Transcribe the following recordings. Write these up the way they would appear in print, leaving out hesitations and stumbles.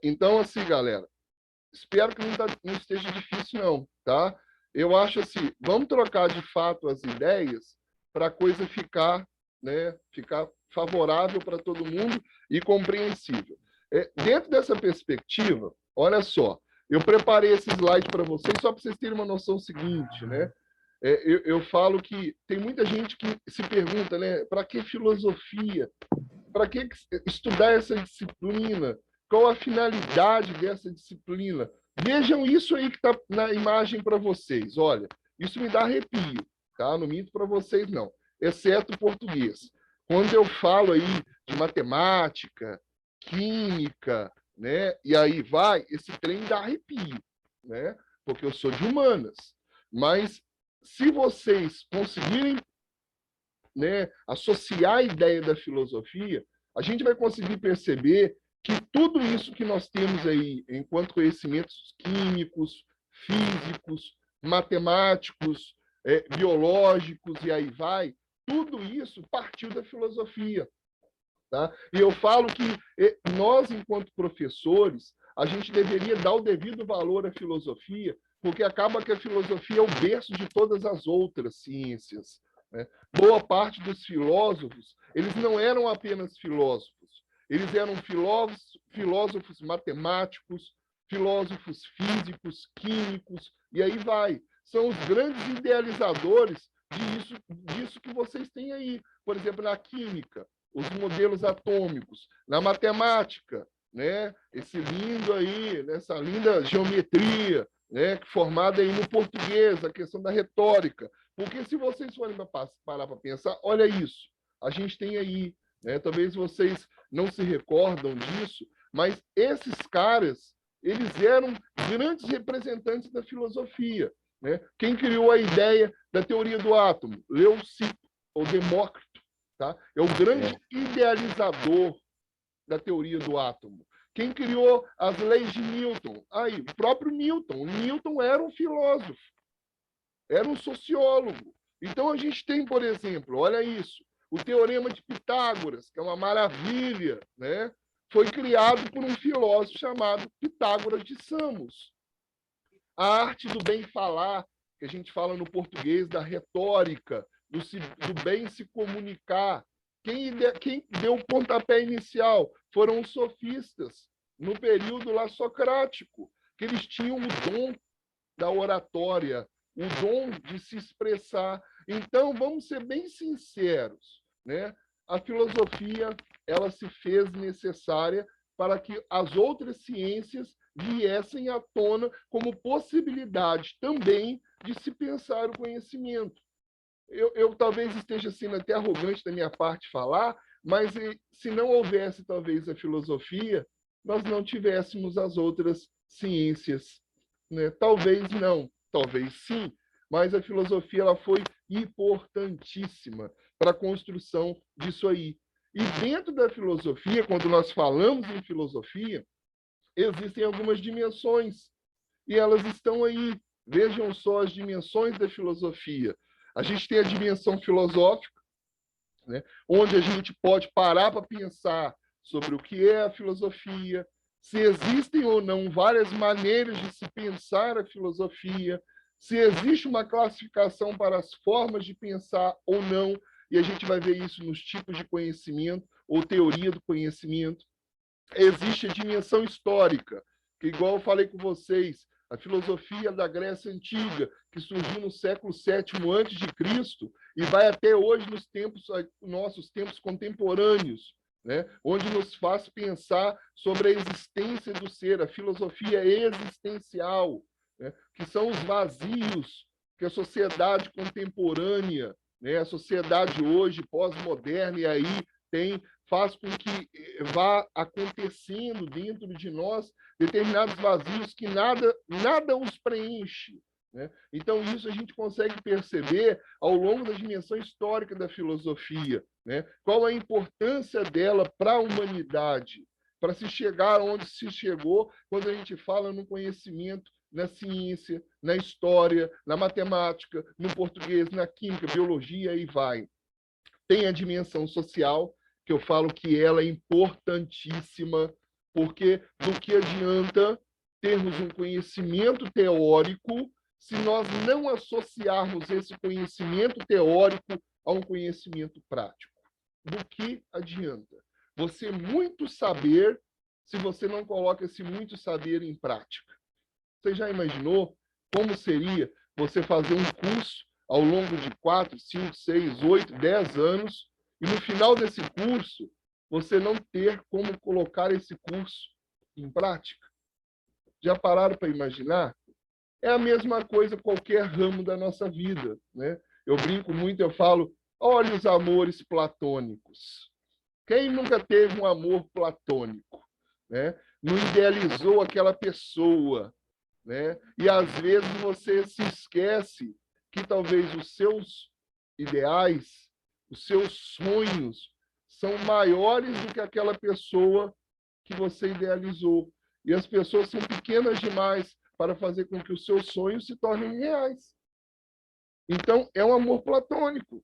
Então, assim, galera, espero que não esteja difícil, não, tá? Eu acho assim, vamos trocar de fato as ideias para a coisa ficar, né, ficar favorável para todo mundo e compreensível. Dentro dessa perspectiva, olha só, eu preparei esse slide para vocês só para vocês terem uma noção seguinte, né? Eu falo que tem muita gente que se pergunta, né, para que filosofia? Para que estudar essa disciplina? Qual a finalidade dessa disciplina? Vejam isso aí que está na imagem para vocês. Olha, isso me dá arrepio, tá? Não minto para vocês, não. Exceto o português. Quando eu falo aí de matemática, química, né? E aí vai, esse trem dá arrepio, né? Porque eu sou de humanas. Mas se vocês conseguirem, né, associar a ideia da filosofia, a gente vai conseguir perceber que tudo isso que nós temos aí, enquanto conhecimentos químicos, físicos, matemáticos, biológicos, e aí vai, tudo isso partiu da filosofia. Tá? E eu falo que nós, enquanto professores, a gente deveria dar o devido valor à filosofia, porque acaba que a filosofia é o berço de todas as outras ciências. Né? Boa parte dos filósofos, eles não eram apenas filósofos, eles eram filósofos matemáticos, filósofos físicos, químicos, e aí vai. São os grandes idealizadores disso que vocês têm aí. Por exemplo, na química, os modelos atômicos, na matemática, né? Esse lindo aí, essa linda geometria, né? Formada aí no português, a questão da retórica. Porque se vocês forem parar para pensar, olha isso, a gente tem aí, né? Talvez vocês não se recordam disso, mas esses caras, eles eram grandes representantes da filosofia. Né? Quem criou a ideia da teoria do átomo? Leucipo, ou Demócrito. Tá? É o grande idealizador da teoria do átomo. Quem criou as leis de Newton? Aí, o próprio Newton. Newton era um filósofo, era um sociólogo. Então, a gente tem, por exemplo, olha isso, o Teorema de Pitágoras, que é uma maravilha, né? Foi criado por um filósofo chamado Pitágoras de Samos. A arte do bem falar, que a gente fala no português, da retórica, do bem se comunicar. Quem deu o pontapé inicial foram os sofistas, no período lá socrático, que eles tinham o dom da oratória, o dom de se expressar. Então, vamos ser bem sinceros, né? A filosofia, ela se fez necessária para que as outras ciências viessem à tona como possibilidade também de se pensar o conhecimento. Eu talvez esteja sendo até arrogante da minha parte falar, mas se não houvesse talvez a filosofia, nós não tivéssemos as outras ciências. Né? Talvez não, talvez sim, mas a filosofia ela foi importantíssima para a construção disso aí. E dentro da filosofia, quando nós falamos em filosofia, existem algumas dimensões e elas estão aí. Vejam só as dimensões da filosofia. A gente tem a dimensão filosófica, né, onde a gente pode parar para pensar sobre o que é a filosofia, se existem ou não várias maneiras de se pensar a filosofia, se existe uma classificação para as formas de pensar ou não, e a gente vai ver isso nos tipos de conhecimento ou teoria do conhecimento. Existe a dimensão histórica, que, igual eu falei com vocês, a filosofia da Grécia Antiga, que surgiu no século VII a.C., e vai até hoje nos tempos, nossos tempos contemporâneos, né? Onde nos faz pensar sobre a existência do ser, a filosofia existencial, né? Que são os vazios que a sociedade contemporânea, né? A sociedade hoje, pós-moderna, e aí faz com que vá acontecendo dentro de nós determinados vazios que nada os preenche. Né? Então, isso a gente consegue perceber ao longo da dimensão histórica da filosofia. Né? Qual a importância dela para a humanidade, para se chegar onde se chegou quando a gente fala no conhecimento, na ciência, na história, na matemática, no português, na química, biologia, e vai. Tem a dimensão social, que eu falo que ela é importantíssima, Porque do que adianta termos um conhecimento teórico se nós não associarmos esse conhecimento teórico a um conhecimento prático? Do que adianta você muito saber se você não coloca esse muito saber em prática? Você já imaginou como seria você fazer um curso ao longo de 4, 5, 6, 8, 10 anos e no final desse curso você não ter como colocar esse curso em prática? Já pararam para imaginar? É a mesma coisa qualquer ramo da nossa vida, né? Eu brinco muito, eu falo, olha os amores platônicos. Quem nunca teve um amor platônico, né? Não idealizou aquela pessoa, né? E às vezes você se esquece que talvez os seus ideais, os seus sonhos são maiores do que aquela pessoa que você idealizou. E as pessoas são pequenas demais para fazer com que os seus sonhos se tornem reais. Então, é um amor platônico.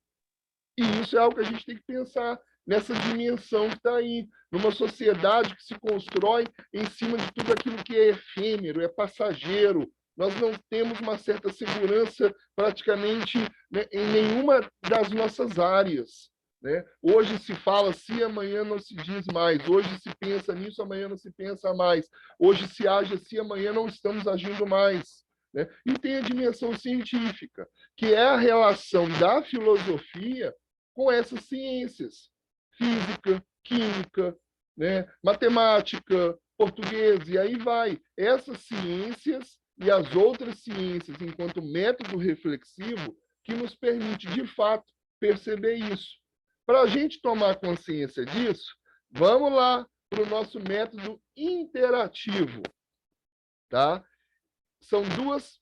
E isso é algo que a gente tem que pensar nessa dimensão que está aí, numa sociedade que se constrói em cima de tudo aquilo que é efêmero, é passageiro. Nós não temos uma certa segurança praticamente, né, em nenhuma das nossas áreas, né? Hoje se fala assim, amanhã não se diz mais. Hoje se pensa nisso, amanhã não se pensa mais. Hoje se age assim, amanhã não estamos agindo mais, né? E tem a dimensão científica, que é a relação da filosofia com essas ciências, física, química, né, matemática, português, e aí vai. Essas ciências e as outras ciências, enquanto método reflexivo, que nos permite, de fato, perceber isso. Para a gente tomar consciência disso, vamos lá para o nosso método interativo. Tá? São duas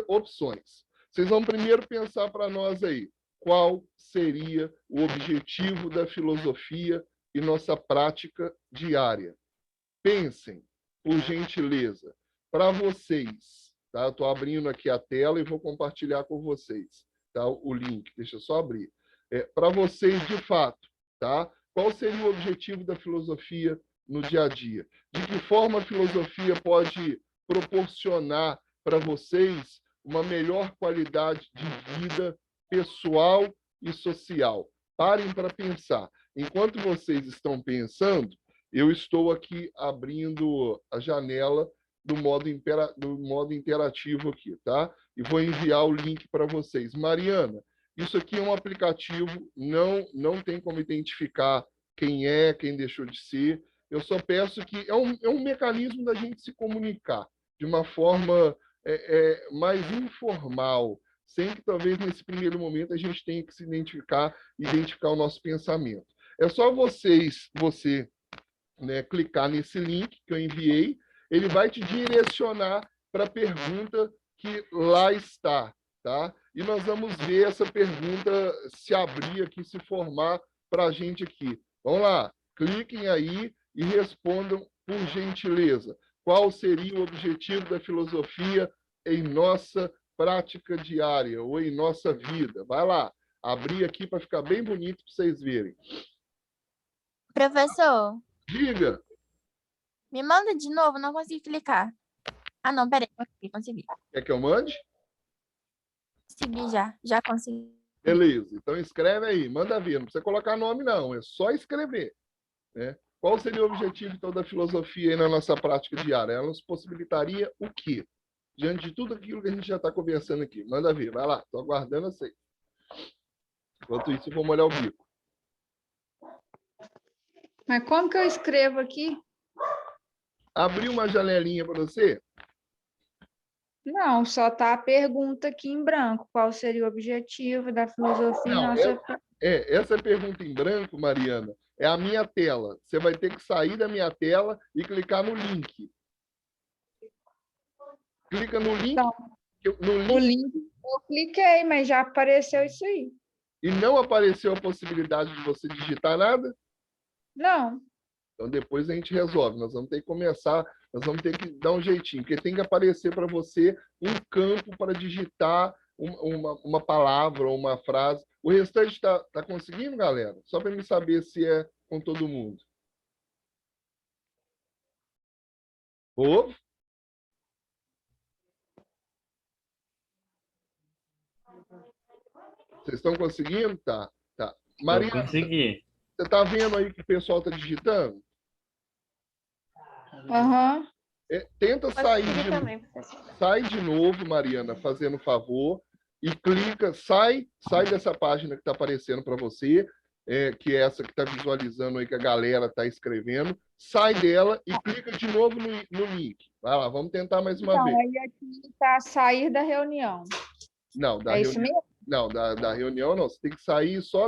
opções. Vocês vão primeiro pensar para nós aí, qual seria o objetivo da filosofia e nossa prática diária? Pensem, por gentileza, para vocês. Tá? Estou abrindo aqui a tela e vou compartilhar com vocês, tá? O link. Deixa eu só abrir. Para vocês, de fato, tá? Qual seria o objetivo da filosofia no dia a dia? De que forma a filosofia pode proporcionar para vocês uma melhor qualidade de vida pessoal e social? Parem para pensar. Enquanto vocês estão pensando, eu estou aqui abrindo a janela do modo interativo aqui, tá? E vou enviar o link para vocês. Mariana, isso aqui é um aplicativo, não tem como identificar quem é, quem deixou de ser. Eu só peço que é um mecanismo da gente se comunicar de uma forma mais informal, sem que talvez nesse primeiro momento a gente tenha que se identificar o nosso pensamento. É só você, né, clicar nesse link que eu enviei, ele vai te direcionar para a pergunta que lá está, tá? E nós vamos ver essa pergunta se abrir aqui, se formar para a gente aqui. Vamos lá, cliquem aí e respondam por gentileza. Qual seria o objetivo da filosofia em nossa prática diária ou em nossa vida? Vai lá, abrir aqui para ficar bem bonito para vocês verem. Professor, Diga. me manda de novo, não consegui clicar. Ah, não, peraí, consegui. Quer que eu mande? Consegui já consegui. Beleza, então escreve aí, manda ver. Não precisa colocar nome, não, é só escrever. Né? Qual seria o objetivo então, da filosofia aí na nossa prática diária? Ela nos possibilitaria o quê? Diante de tudo aquilo que a gente já está conversando aqui. Manda ver, vai lá, estou aguardando você. Enquanto isso, eu vou molhar o bico. Mas como que eu escrevo aqui? Abriu uma janelinha para você? Não, só está a pergunta aqui em branco. Qual seria o objetivo da filosofia? Não, Nossa... essa pergunta em branco, Mariana, é a minha tela. Você vai ter que sair da minha tela e clicar no link. Clica no link. Então, o link eu cliquei, mas já apareceu isso aí. E não apareceu a possibilidade de você digitar nada? Não. Então, depois a gente resolve. Nós vamos ter que começar, nós vamos ter que dar um jeitinho, porque tem que aparecer para você um campo para digitar uma palavra ou uma frase. O restante está conseguindo, galera? Só para me saber se é com todo mundo. Povo? Vocês estão conseguindo? Tá, tá. Eu Mariana, consegui. você está vendo aí que o pessoal está digitando? Aham. Tenta sair Consegui de, também, professor. sai de novo, Mariana, fazendo favor, e clica, sai dessa página que está aparecendo para você, que é essa que está visualizando aí que a galera está escrevendo, sai dela e clica de novo no link. Vai lá, vamos tentar mais uma Então, vez. aí aqui está sair da reunião. Não, da É isso reunião, mesmo? não, da reunião não, você tem que sair só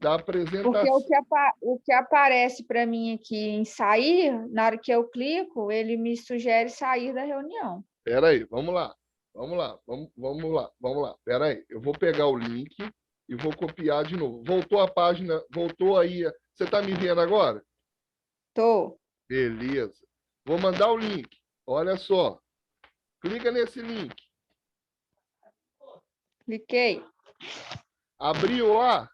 da apresentação. Porque o que aparece para mim aqui em sair, na hora que eu clico, ele me sugere sair da reunião. Espera aí, vamos lá. Espera aí, eu vou pegar o link e vou copiar de novo. Voltou a página, voltou aí. Você está me vendo agora? Tô. Beleza. Vou mandar o link. Olha só. Clica nesse link. Cliquei. Abriu lá?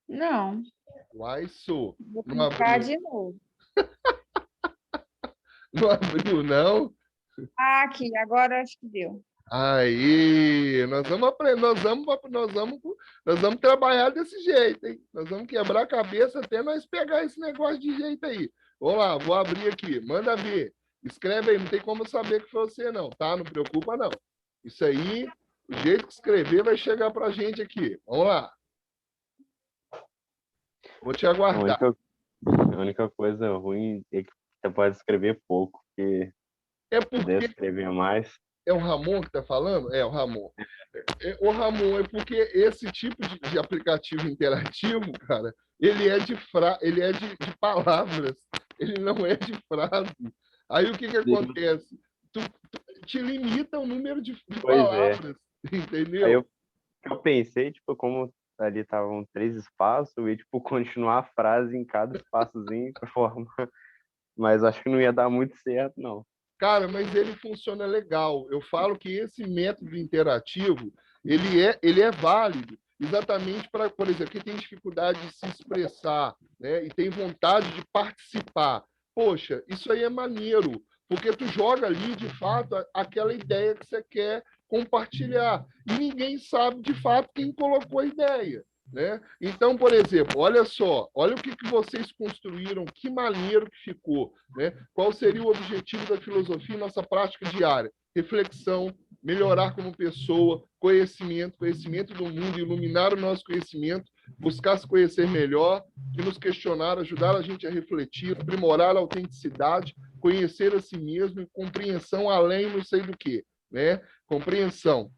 Não. Uai, sou. Vou Não clicar abriu. de novo. Não abriu, não? Ah, aqui, agora acho que deu. Aí, nós vamos aprender, nós vamos trabalhar desse jeito, hein? Nós vamos quebrar a cabeça até nós pegar esse negócio de jeito aí. Vamos lá, vou abrir aqui, manda ver. Escreve aí, não tem como saber que foi você não, tá? Não preocupa não. Isso aí, o jeito que escrever vai chegar pra gente aqui. Vamos lá. Vou te aguardar. A única coisa ruim é que você pode escrever pouco, porque É se puder porque escrever mais. é o Ramon que está falando? É, o Ramon. O Ramon é porque esse tipo de aplicativo interativo, cara, ele é de palavras, ele não é de frase. Aí o que acontece? Tu te limita o número de Pois é. palavras, entendeu? Aí eu pensei, tipo, como ali estavam 3 espaços, eu ia, tipo, continuar a frase em cada espaçozinho de forma. Mas acho que não ia dar muito certo, não. Cara, mas ele funciona legal. Eu falo que esse método interativo, ele é válido exatamente para, por exemplo, quem tem dificuldade de se expressar, né, e tem vontade de participar. Poxa, isso aí é maneiro, porque tu joga ali, de fato, aquela ideia que você quer compartilhar. E ninguém sabe, de fato, quem colocou a ideia. Né? Então, por exemplo, olha só, olha o que vocês construíram, que maneiro que ficou. Né? Qual seria o objetivo da filosofia em nossa prática diária? Reflexão, melhorar como pessoa, conhecimento do mundo, iluminar o nosso conhecimento, buscar se conhecer melhor, e nos questionar, ajudar a gente a refletir, aprimorar a autenticidade, conhecer a si mesmo e compreensão além não sei do que. Né? Compreensão.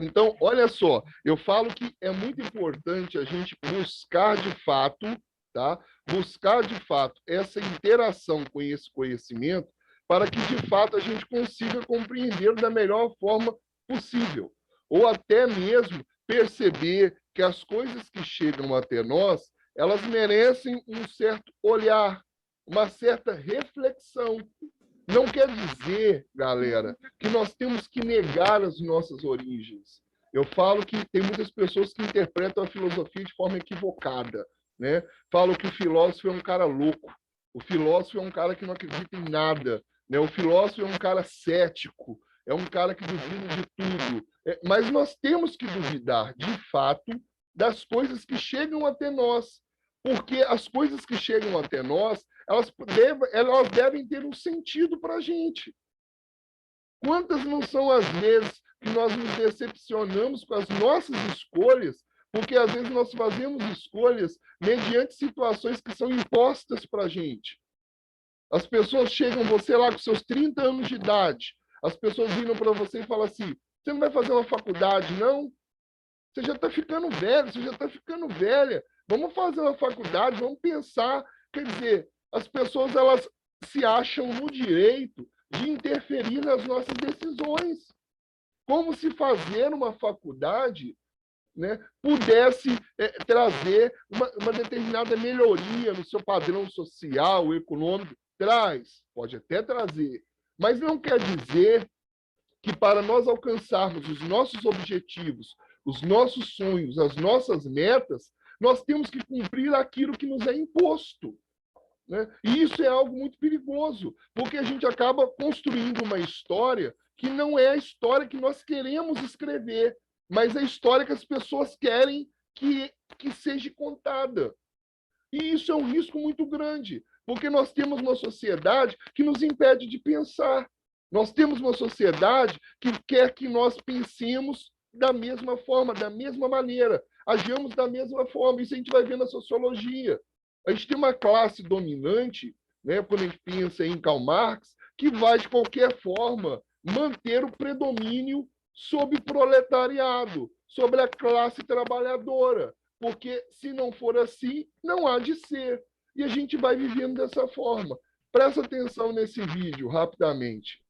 Então, olha só, eu falo que é muito importante a gente buscar de fato, tá? Buscar de fato essa interação com esse conhecimento para que de fato a gente consiga compreender da melhor forma possível, ou até mesmo perceber que as coisas que chegam até nós, elas merecem um certo olhar, uma certa reflexão. Não quer dizer, galera, que nós temos que negar as nossas origens. Eu falo que tem muitas pessoas que interpretam a filosofia de forma equivocada. Né? Falo que o filósofo é um cara louco. O filósofo é um cara que não acredita em nada. Né? O filósofo é um cara cético. É um cara que duvida de tudo. Mas nós temos que duvidar, de fato, das coisas que chegam até nós. Porque as coisas que chegam até nós, elas devem ter um sentido para a gente. Quantas não são as vezes que nós nos decepcionamos com as nossas escolhas, porque às vezes nós fazemos escolhas mediante situações que são impostas para a gente. As pessoas chegam, você lá com seus 30 anos de idade, as pessoas viram para você e falam assim, você não vai fazer uma faculdade, não? Você já está ficando velho, você já está ficando velha. Vamos fazer uma faculdade, vamos pensar. Quer dizer, as pessoas elas se acham no direito de interferir nas nossas decisões. Como se fazer uma faculdade, né, pudesse trazer uma determinada melhoria no seu padrão social, econômico. Traz, pode até trazer, mas não quer dizer que para nós alcançarmos os nossos objetivos, os nossos sonhos, as nossas metas, nós temos que cumprir aquilo que nos é imposto. né? E isso é algo muito perigoso, porque a gente acaba construindo uma história que não é a história que nós queremos escrever, mas a história que as pessoas querem que seja contada. E isso é um risco muito grande, porque nós temos uma sociedade que nos impede de pensar. Nós temos uma sociedade que quer que nós pensemos da mesma forma, da mesma maneira, agimos da mesma forma. Isso a gente vai ver na sociologia. A gente tem uma classe dominante, né, quando a gente pensa em Karl Marx, que vai, de qualquer forma, manter o predomínio sobre o proletariado, sobre a classe trabalhadora, porque se não for assim, não há de ser. E a gente vai vivendo dessa forma. Presta atenção nesse vídeo, rapidamente.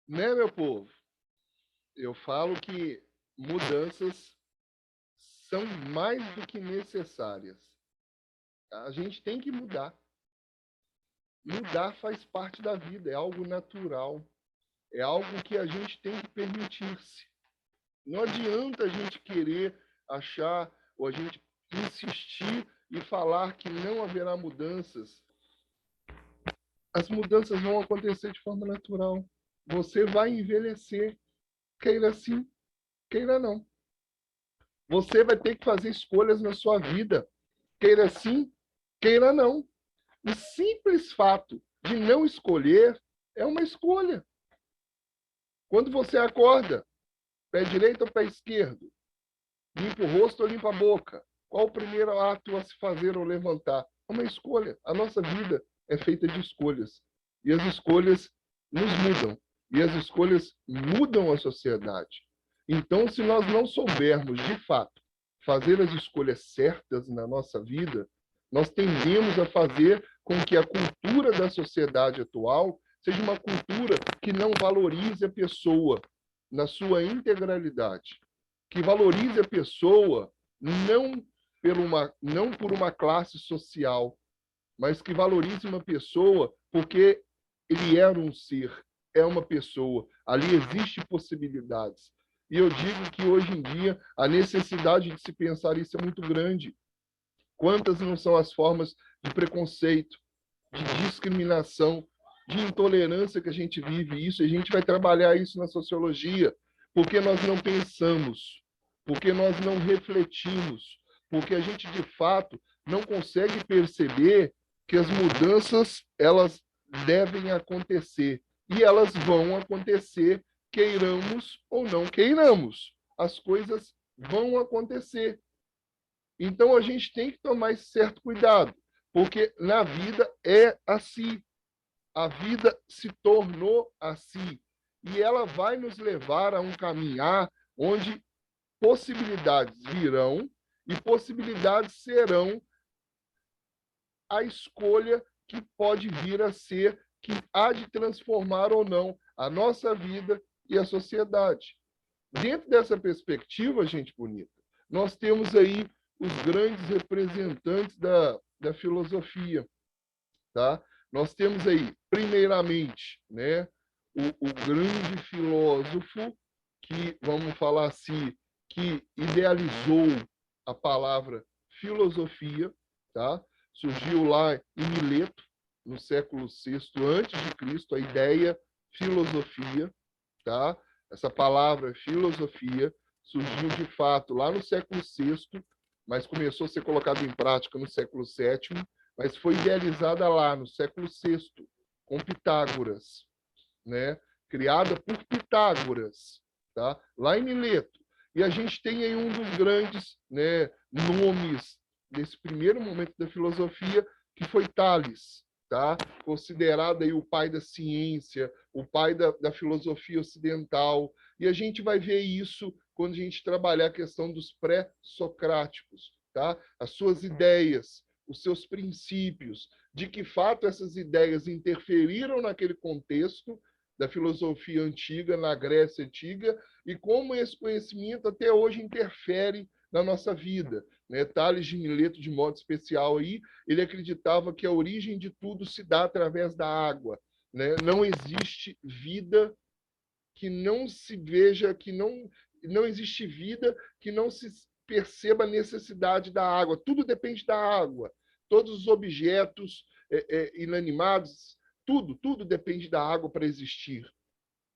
Né, meu povo? Eu falo que mudanças são mais do que necessárias. A gente tem que mudar. Mudar faz parte da vida, é algo natural. É algo que a gente tem que permitir-se. Não adianta a gente querer achar ou a gente insistir e falar que não haverá mudanças. As mudanças vão acontecer de forma natural. Você vai envelhecer, queira sim, queira não. Você vai ter que fazer escolhas na sua vida. Queira sim, queira não. O simples fato de não escolher é uma escolha. Quando você acorda, pé direito ou pé esquerdo? Limpa o rosto ou limpa a boca? Qual o primeiro ato a se fazer ou levantar? É uma escolha. A nossa vida é feita de escolhas. E as escolhas nos mudam. E as escolhas mudam a sociedade. Então, se nós não soubermos, de fato, fazer as escolhas certas na nossa vida, nós tendemos a fazer com que a cultura da sociedade atual seja uma cultura que não valorize a pessoa na sua integralidade, que valorize a pessoa não por uma classe social, mas que valorize uma pessoa porque ele era um ser, é uma pessoa. Ali existem possibilidades. E eu digo que hoje em dia a necessidade de se pensar isso é muito grande. Quantas não são as formas de preconceito, de discriminação, de intolerância que a gente vive isso, e a gente vai trabalhar isso na sociologia, porque nós não pensamos, porque nós não refletimos, porque a gente, de fato, não consegue perceber que as mudanças, elas devem acontecer, e elas vão acontecer, queiramos ou não queiramos. As coisas vão acontecer. Então, a gente tem que tomar esse certo cuidado, porque na vida é assim. A vida se tornou assim. E ela vai nos levar a um caminhar onde possibilidades virão e possibilidades serão a escolha que pode vir a ser, que há de transformar ou não a nossa vida e a sociedade. Dentro dessa perspectiva, gente bonita, nós temos aí os grandes representantes da filosofia, tá? Nós temos aí, primeiramente, né, o grande filósofo que, vamos falar assim, que idealizou a palavra filosofia, tá? Surgiu lá em Mileto, no século VI a.C., a ideia filosofia, tá? Essa palavra filosofia surgiu de fato lá no século VI, mas começou a ser colocada em prática no século VII, mas foi idealizada lá no século VI, com Pitágoras, né? Criada por Pitágoras, tá? Lá em Mileto. E a gente tem aí um dos grandes, né, nomes desse primeiro momento da filosofia, que foi Tales, tá? Considerado aí o pai da ciência, o pai da filosofia ocidental. E a gente vai ver isso quando a gente trabalhar a questão dos pré-socráticos, tá? As suas ideias, os seus princípios, de que fato essas ideias interferiram naquele contexto da filosofia antiga, na Grécia Antiga, e como esse conhecimento até hoje interfere na nossa vida. Né? Tales de Mileto, de modo especial, aí, ele acreditava que a origem de tudo se dá através da água. Né? Não existe vida que não se veja, que não existe vida que não se perceba a necessidade da água. Tudo depende da água. Todos os objetos inanimados, tudo depende da água para existir.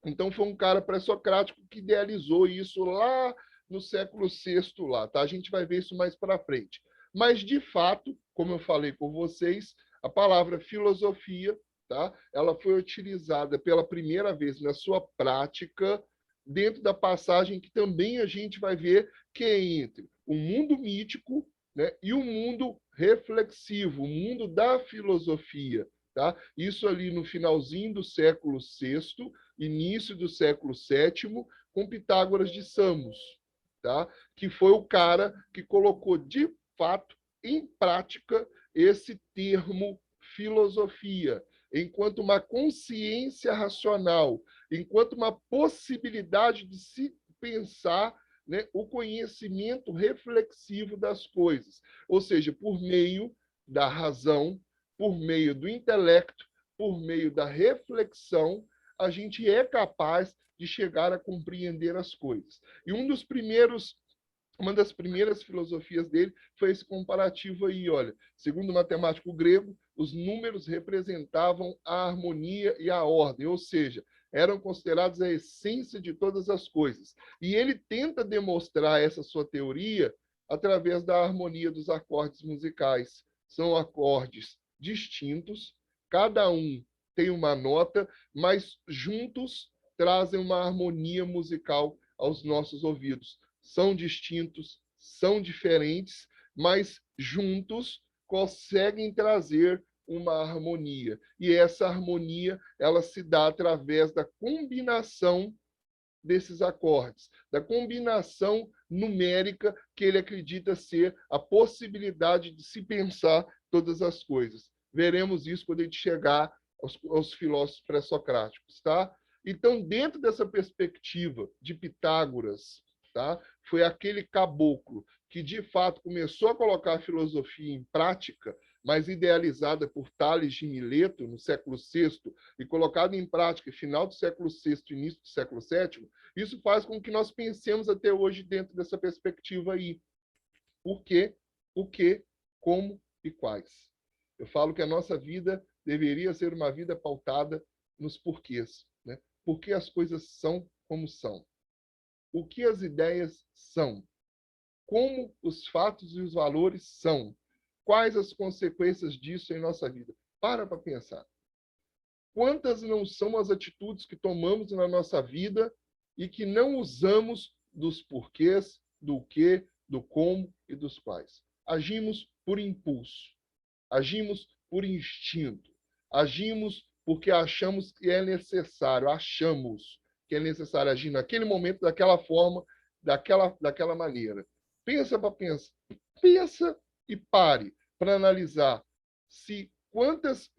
Então, foi um cara pré-socrático que idealizou isso lá no século VI. Lá, tá? A gente vai ver isso mais para frente. Mas, de fato, como eu falei com vocês, a palavra filosofia, tá? Ela foi utilizada pela primeira vez na sua prática dentro da passagem que também a gente vai ver que é entre o mundo mítico, né, e o mundo reflexivo, o mundo da filosofia. Tá? Isso ali no finalzinho do século VI, início do século VII, com Pitágoras de Samos, tá? Que foi o cara que colocou de fato em prática esse termo filosofia, enquanto uma consciência racional, enquanto uma possibilidade de se pensar, né, o conhecimento reflexivo das coisas, ou seja, por meio da razão, por meio do intelecto, por meio da reflexão, a gente é capaz de chegar a compreender as coisas. E uma das primeiras filosofias dele foi esse comparativo aí, olha, segundo o matemático grego, os números representavam a harmonia e a ordem, ou seja, eram considerados a essência de todas as coisas. E ele tenta demonstrar essa sua teoria através da harmonia dos acordes musicais. São acordes distintos, cada um tem uma nota, mas juntos trazem uma harmonia musical aos nossos ouvidos. São distintos, são diferentes, mas juntos conseguem trazer uma harmonia. E essa harmonia, ela se dá através da combinação desses acordes, da combinação numérica que ele acredita ser a possibilidade de se pensar todas as coisas. Veremos isso quando a gente chegar aos filósofos pré-socráticos, tá? Então, dentro dessa perspectiva de Pitágoras, tá? Foi aquele caboclo que, de fato, começou a colocar a filosofia em prática, mas idealizada por Tales de Mileto, no século VI, e colocada em prática no final do século VI e início do século VII, isso faz com que nós pensemos até hoje dentro dessa perspectiva aí. Por quê? O que, como e quais. Eu falo que a nossa vida deveria ser uma vida pautada nos porquês, né? Por que as coisas são como são? O que as ideias são? Como os fatos e os valores são? Quais as consequências disso em nossa vida? Para pensar. Quantas não são as atitudes que tomamos na nossa vida e que não usamos dos porquês, do que, do como e dos quais? Agimos por impulso. Agimos por instinto. Agimos porque achamos que é necessário. Achamos que é necessário agir naquele momento, daquela forma, daquela maneira. Pensa para pensar. Pensa e pare para analisar se quantas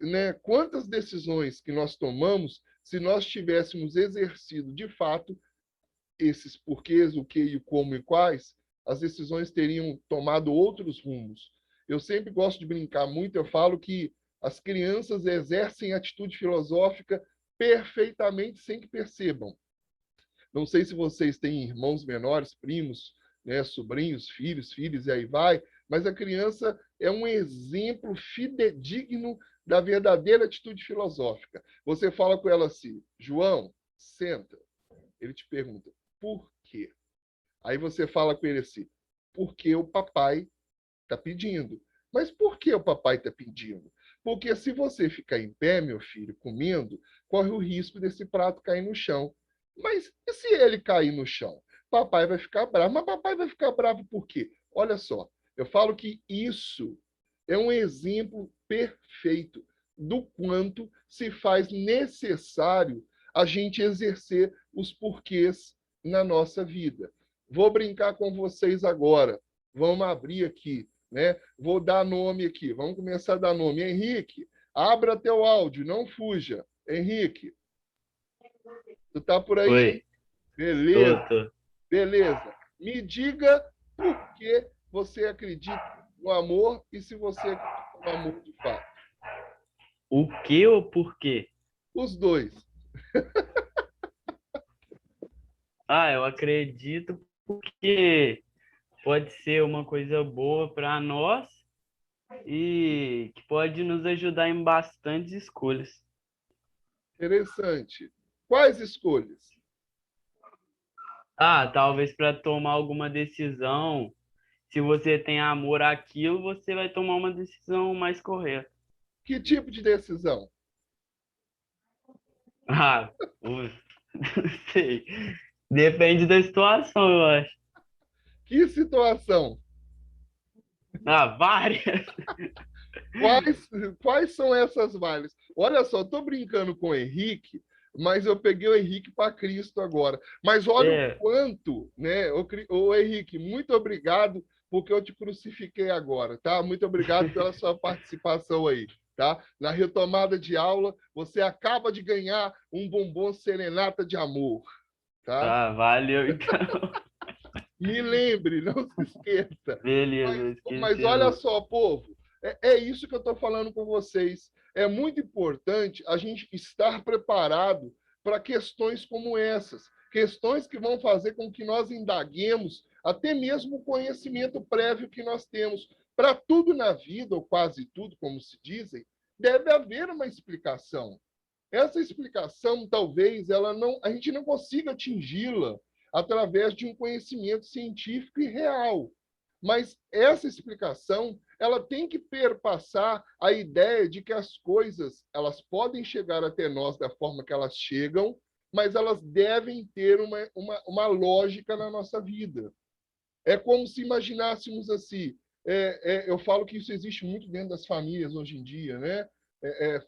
decisões que nós tomamos, se nós tivéssemos exercido de fato esses porquês, o que e o como e quais, as decisões teriam tomado outros rumos. Eu sempre gosto de brincar muito, eu falo que as crianças exercem atitude filosófica perfeitamente sem que percebam. Não sei se vocês têm irmãos menores, primos, né, sobrinhos, filhos, e aí vai, mas a criança é um exemplo fidedigno da verdadeira atitude filosófica. Você fala com ela assim, João, senta. Ele te pergunta, por quê? Aí você fala com ele assim, porque o papai está pedindo. Mas por que o papai está pedindo? Porque se você ficar em pé, meu filho, comendo, corre o risco desse prato cair no chão. Mas e se ele cair no chão? Papai vai ficar bravo. Mas papai vai ficar bravo por quê? Olha só, eu falo que isso é um exemplo perfeito do quanto se faz necessário a gente exercer os porquês na nossa vida. Vou brincar com vocês agora. Vamos abrir aqui, né? Vou dar nome aqui. Vamos começar a dar nome. Henrique, abra teu áudio, não fuja. Henrique, tu tá por aí? Oi, Beleza, tô. beleza. Me diga por que você acredita no amor e se você acredita no amor de fato. O que ou por quê? Os dois. Eu acredito porque pode ser uma coisa boa para nós e que pode nos ajudar em bastantes escolhas. Interessante. Quais escolhas? Talvez para tomar alguma decisão, se você tem amor àquilo, você vai tomar uma decisão mais correta. Que tipo de decisão? Não sei. Depende da situação, eu acho. Que situação? Várias. Quais são essas várias? Olha só, estou brincando com o Henrique, mas eu peguei o Henrique para Cristo agora. Mas olha o quanto, né? Ô, Henrique, muito obrigado, porque eu te crucifiquei agora, tá? Muito obrigado pela sua participação aí, tá? Na retomada de aula, você acaba de ganhar um bombom serenata de amor, tá? Valeu, então. Me lembre, não se esqueça. Beleza, Mas olha só, povo, é isso que eu estou falando com vocês. É muito importante a gente estar preparado para questões como essas, questões que vão fazer com que nós indaguemos até mesmo o conhecimento prévio que nós temos. Para tudo na vida, ou quase tudo, como se dizem, deve haver uma explicação. Essa explicação, talvez, a gente não consiga atingi-la através de um conhecimento científico e real. Mas essa explicação, ela tem que perpassar a ideia de que as coisas, elas podem chegar até nós da forma que elas chegam, mas elas devem ter uma lógica na nossa vida. É como se imaginássemos assim, eu falo que isso existe muito dentro das famílias hoje em dia, né?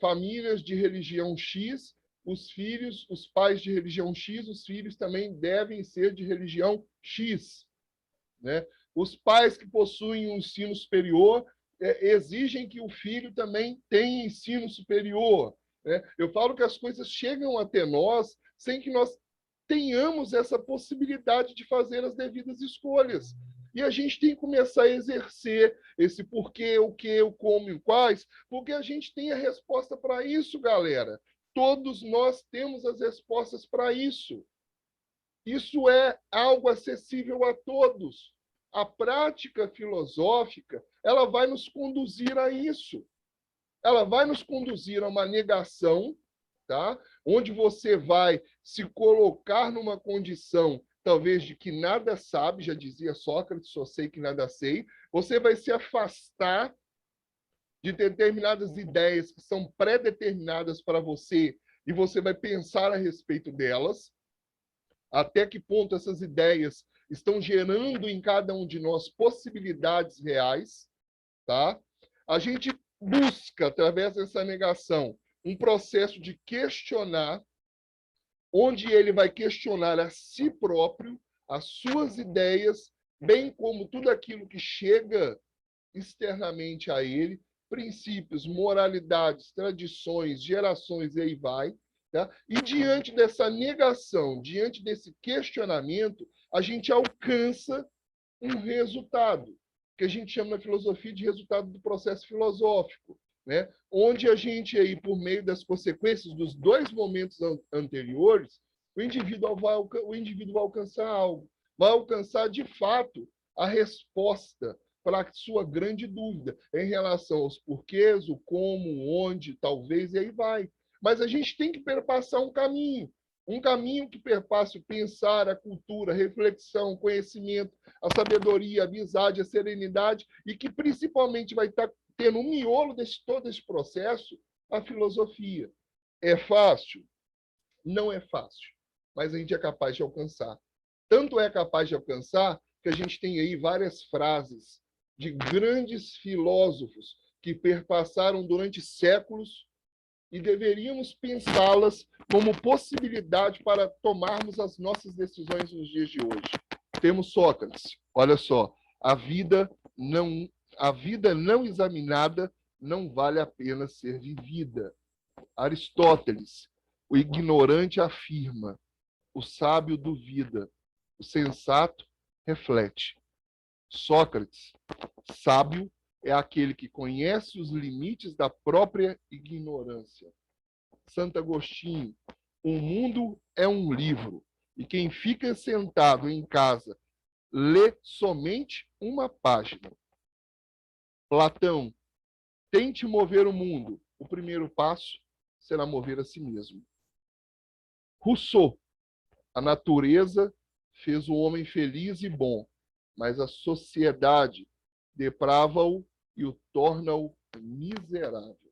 Famílias de religião X, os pais de religião X, os filhos também devem ser de religião X, né? Os pais que possuem um ensino superior exigem que o filho também tenha ensino superior, né? Eu falo que as coisas chegam até nós sem que nós tenhamos essa possibilidade de fazer as devidas escolhas. E a gente tem que começar a exercer esse porquê, o que, o como e o quais, porque a gente tem a resposta para isso, galera. Todos nós temos as respostas para isso. Isso é algo acessível a todos. A prática filosófica, ela vai nos conduzir a isso. Ela vai nos conduzir a uma negação, tá? Onde você vai se colocar numa condição, talvez, de que nada sabe, já dizia Sócrates, só sei que nada sei. Você vai se afastar de determinadas ideias que são pré-determinadas para você e você vai pensar a respeito delas. Até que ponto essas ideias estão gerando em cada um de nós possibilidades reais, tá? A gente busca, através dessa negação, um processo de questionar, onde ele vai questionar a si próprio, as suas ideias, bem como tudo aquilo que chega externamente a ele, princípios, moralidades, tradições, gerações, e aí vai. Tá? E diante dessa negação, diante desse questionamento, a gente alcança um resultado, que a gente chama na filosofia de resultado do processo filosófico, né? Onde a gente, aí, por meio das consequências dos dois momentos anteriores, o indivíduo vai alcançar algo, vai alcançar, de fato, a resposta para a sua grande dúvida em relação aos porquês, o como, onde, talvez, e aí vai. Mas a gente tem que perpassar um caminho que perpasse o pensar, a cultura, a reflexão, o conhecimento, a sabedoria, a amizade, a serenidade, e que principalmente vai estar tendo um miolo de todo esse processo, a filosofia. É fácil? Não é fácil, mas a gente é capaz de alcançar. Tanto é capaz de alcançar que a gente tem aí várias frases de grandes filósofos que perpassaram durante séculos e deveríamos pensá-las como possibilidade para tomarmos as nossas decisões nos dias de hoje. Temos Sócrates. Olha só, a vida não examinada não vale a pena ser vivida. Aristóteles, o ignorante afirma, o sábio duvida, o sensato reflete. Sócrates, sábio é aquele que conhece os limites da própria ignorância. Santo Agostinho, o mundo é um livro, e quem fica sentado em casa lê somente uma página. Platão, tente mover o mundo. O primeiro passo será mover a si mesmo. Rousseau, a natureza fez o homem feliz e bom, mas a sociedade deprava-o e o torna-o miserável.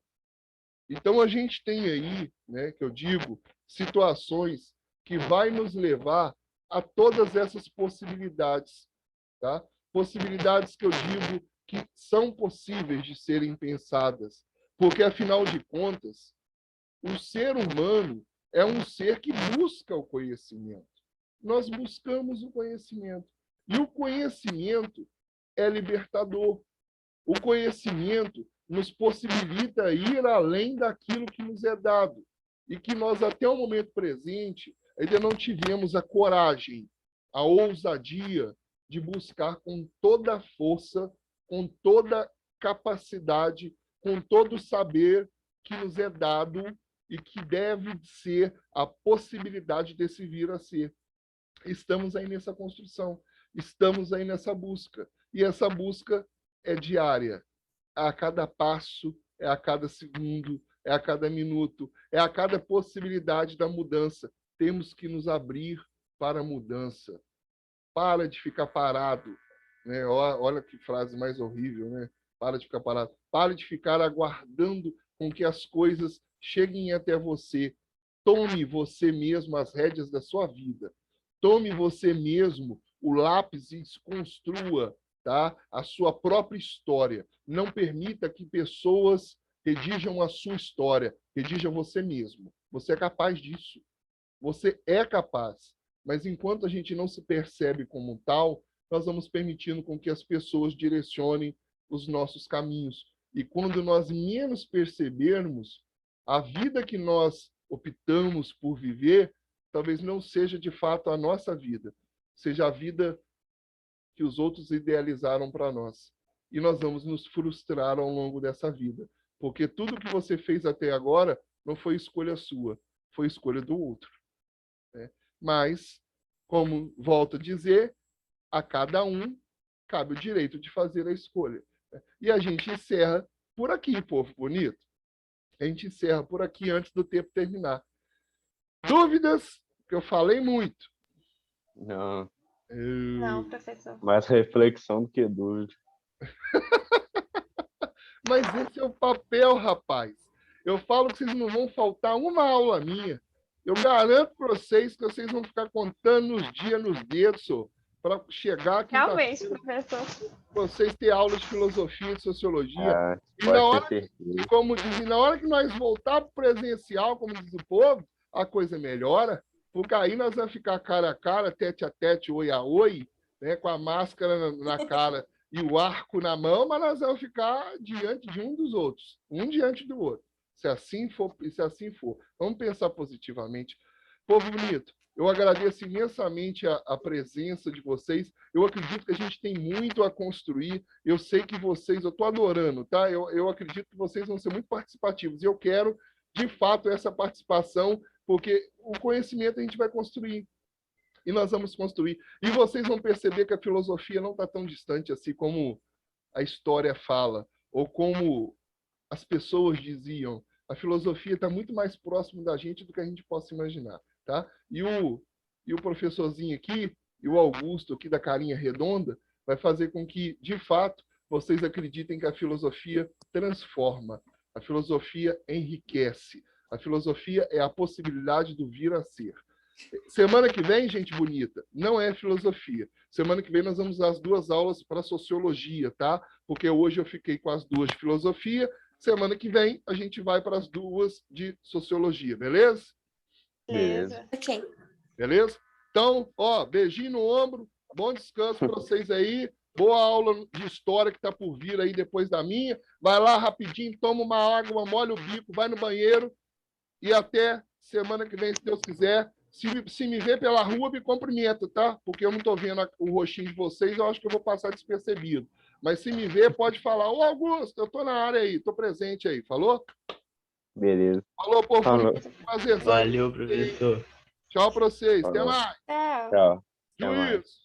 Então, a gente tem aí, né, que eu digo, situações que vai nos levar a todas essas possibilidades, tá? Possibilidades que eu digo que são possíveis de serem pensadas, porque, afinal de contas, o ser humano é um ser que busca o conhecimento. Nós buscamos o conhecimento. E o conhecimento é libertador. O conhecimento nos possibilita ir além daquilo que nos é dado. E que nós, até o momento presente, ainda não tivemos a coragem, a ousadia de buscar com toda a força, com toda a capacidade, com todo o saber que nos é dado e que deve ser a possibilidade desse vir a ser. Estamos aí nessa construção, estamos aí nessa busca. E essa busca é diária. A cada passo, é a cada segundo, é a cada minuto, é a cada possibilidade da mudança. Temos que nos abrir para a mudança. Para de ficar parado, né? Olha que frase mais horrível, né? Para de ficar parado. Para de ficar aguardando com que as coisas cheguem até você. Tome você mesmo as rédeas da sua vida. Tome você mesmo o lápis e construa, tá? A sua própria história. Não permita que pessoas redigam a sua história. Redija você mesmo. Você é capaz disso. Você é capaz. Mas enquanto a gente não se percebe como tal, nós vamos permitindo com que as pessoas direcionem os nossos caminhos. E quando nós menos percebermos, a vida que nós optamos por viver, talvez não seja de fato a nossa vida, seja a vida que os outros idealizaram para nós. E nós vamos nos frustrar ao longo dessa vida, porque tudo que você fez até agora não foi escolha sua, foi escolha do outro, né? Mas, como volto a dizer, a cada um cabe o direito de fazer a escolha. E a gente encerra por aqui, povo bonito. A gente encerra por aqui antes do tempo terminar. Dúvidas? Que eu falei muito. Não, Não, professor. mais reflexão do que dúvida. Mas esse é o papel, rapaz. Eu falo que vocês não vão faltar uma aula minha. Eu garanto para vocês que vocês vão ficar contando nos dias, nos dedos, para chegar aqui. Realmente, professor. Vocês ter aula de filosofia, de sociologia. Ah, E na hora, pode ter certeza. como dizem, na hora que nós voltar para o presencial, como diz o povo, a coisa melhora, porque aí nós vamos ficar cara a cara, tete a tete, oi a oi, né, com a máscara na cara e o arco na mão, mas nós vamos ficar diante de um dos outros, um diante do outro. Se assim for, vamos pensar positivamente. Povo bonito, eu agradeço imensamente a presença de vocês. Eu acredito que a gente tem muito a construir. Eu sei que vocês, eu estou adorando, tá? Eu acredito que vocês vão ser muito participativos. E eu quero, de fato, essa participação, porque o conhecimento a gente vai construir. E nós vamos construir. E vocês vão perceber que a filosofia não está tão distante assim como a história fala, ou como as pessoas diziam. A filosofia está muito mais próximo da gente do que a gente possa imaginar, tá? E o professorzinho aqui, e o Augusto aqui da carinha redonda, vai fazer com que, de fato, vocês acreditem que a filosofia transforma, a filosofia enriquece, a filosofia é a possibilidade do vir a ser. Semana que vem, gente bonita, não é filosofia. Semana que vem nós vamos às 2 aulas para sociologia, tá? Porque hoje eu fiquei com as 2 de filosofia. Semana que vem a gente vai para as 2 de sociologia, beleza? Beleza. Ok. Beleza? Então, ó, beijinho no ombro, bom descanso para vocês aí. Boa aula de história que está por vir aí depois da minha. Vai lá rapidinho, toma uma água, molha o bico, vai no banheiro e até semana que vem, se Deus quiser. Se me ver pela rua, me cumprimenta, tá? Porque eu não estou vendo o rostinho de vocês, eu acho que eu vou passar despercebido. Mas se me ver, pode falar: ô Augusto, eu estou na área aí, estou presente aí. Falou? Beleza. Falou, povo. Falou. Prazer. Valeu, professor. Tchau para vocês. Até Falou. mais. Tchau. Tchau. Até mais. Juízo.